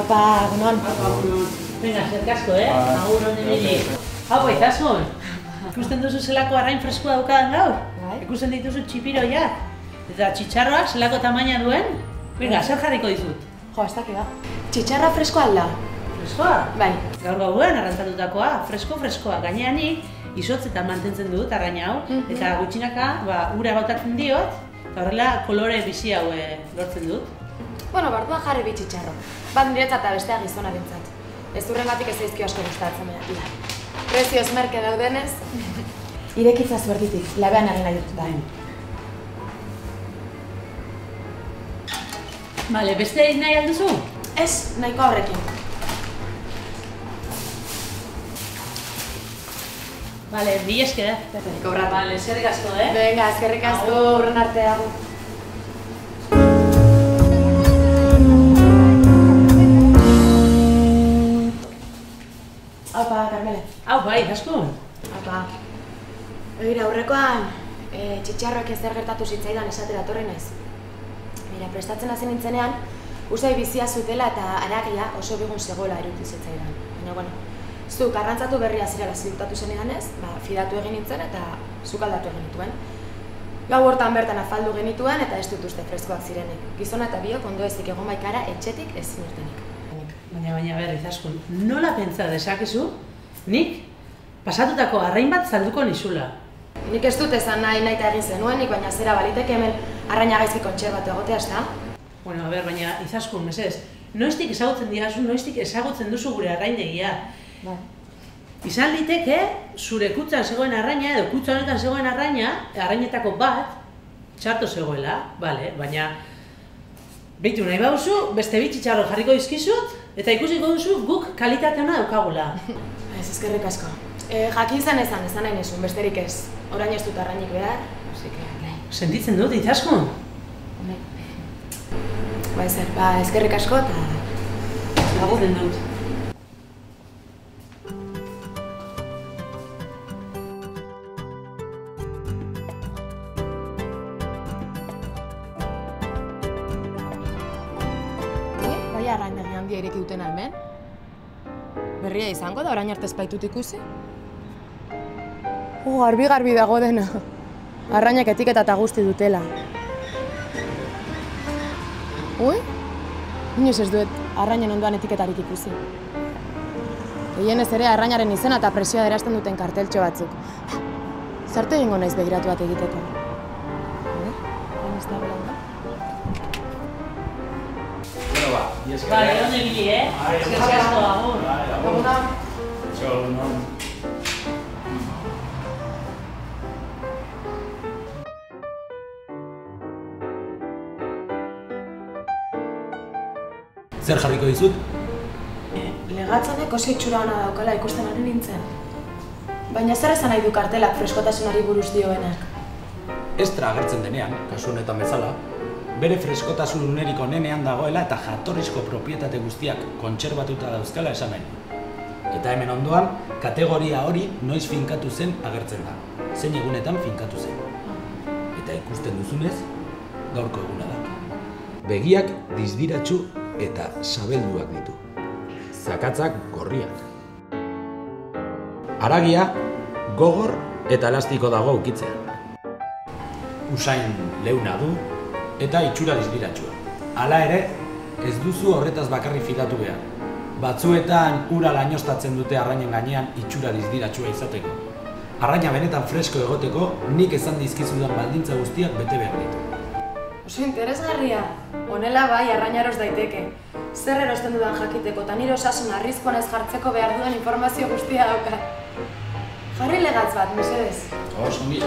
Apa, egunon. Venga, zerkasko, agur honen bini. Hau, baitasun. Ikusten duzu zelako arrain freskoa daukadan gaur? Ikusten dituzu txipiroiak. Eta txitxarroak zelako tamaina duen? Venga, zer jarriko dizut? Jo, ez dakit da. Txitxarra freskoa alda? Freskoa? Bai. Gaur gauean arrantzatutakoa, freskoa. Gaineanik, izotzetan mantentzen dut arrain hau. Eta gutxinaka, ura botatzen diot, eta horrela kolore bizi hau lortzen dut. Bueno, barduan jarri bi txitxarro. Bat niretzat eta bestea gizonarentzat. Ez durrengatik ez zaizkio asko gustatzen behar. Prezioz merke daudenez. Irekitza zuertitik, labean egin nahi dut da. Bale, beste nahi alduzu? Ez, nahiko horrekin. Bale, bi esker. Kobratu. Bale, eskerrik asko, Venga, eskerrik asko, urren arte dago. Apa, Carmele. Hau, bai, askun. Apa. Begira, aurrekoan, txitxarroak ezer gertatu zitzaidan esatera etorri naiz. Mira, prestatzen hasi nintzenean, usai bizia zutela eta haragia oso bigun zegoela iruditu zitzaidan. Baina, bueno, zuk arrantzatu berria zirela ziurtatu zenean ez, fidatu egin nintzen eta zuk aldatu egin nituen. Gau hortan bertan afaldu genituen eta ez dut uste freskoak zirenik. Gizona eta biok ondo ezik egon baikara etxetik ezin irtenik. Baina berriz askun, nola pentsa dezakezu? Nik pasatutako arrain bat zalduko nizula. Nik ez dut esan nahi eta egin zenuenik, baina zera baliteke hemen arraina gaizki kontserbatu egotea, ezta? Bueno, baina izaskun, mesez, noiztik ezagutzen diazu, noiztik ezagutzen duzu gure arraindegia. Bai. Izan liteke, zure kutzan zegoen arraina, edo kutza honetan zegoen arraina, arrainetako bat, txarto zegoela, bale, baina beitu nahi bauzu, beste bi txitxarro jarriko dizkizut, eta ikusiko duzu guk kalitateana daukagula. Ez, eskerrik asko. Jakin zen esan nahi nizun, besterik ez. Orain ez dut arrainik behar, Sentitzen dut, izaskun? Eskerrik asko eta Agurren dut. Bai arrainegi handia ireki duten hemen? Berria izango da orain arte ez baitut ikusi? Garbi dago dena. Arrainak etiketa eta guzti dutela. Inoiz ez duet arrainen ondoan etiketarik ikusi. Gehienez ere arrainaren izena eta presioa erazten duten karteltxo batzuk. Zarte egingo naiz begiratu bat egiteko. Bale, hone bili, Eskerrik asko, agur. Zer jarriko dizut? Legatzanek oso itxura ona daukala ikusten ari nintzen. Baina zer esan nahi du kartelak freskotasunari buruz dioenak? Estra agertzen denean, kasu honetan bezala, bere freskotasun unerik onenean dagoela eta jatorrizko propietate guztiak kontserbatuta dauzkala esan nahi. Eta hemen ondoan, kategoria hori noiz finkatu zen agertzen da. Zein egunetan finkatu zen. Eta ikusten duzunez, gaurko eguna da. Begiak dizdiratsu eta sabelduak ditu. Zakatzak gorriak. Haragia gogor eta elastiko dago ukitzean. Usain leuna du eta itxura dizdiratsua. Hala ere, ez duzu horretaz bakarrik fidatu behar. Batzuetan ura lainostatzen dute arrainen gainean itxura dizdiratsua izateko. Arraina benetan fresko egoteko nik esan dizkizudan baldintza guztiak bete behar ditu. Oso interesgarria. Honela bai, arraina eros daiteke. Zer erosten dudan jakiteko eta nire osasun arriskuan ez jartzeko behar duen informazio guztia daukat. Jarri legatz bat, mesedez. Oso ongi.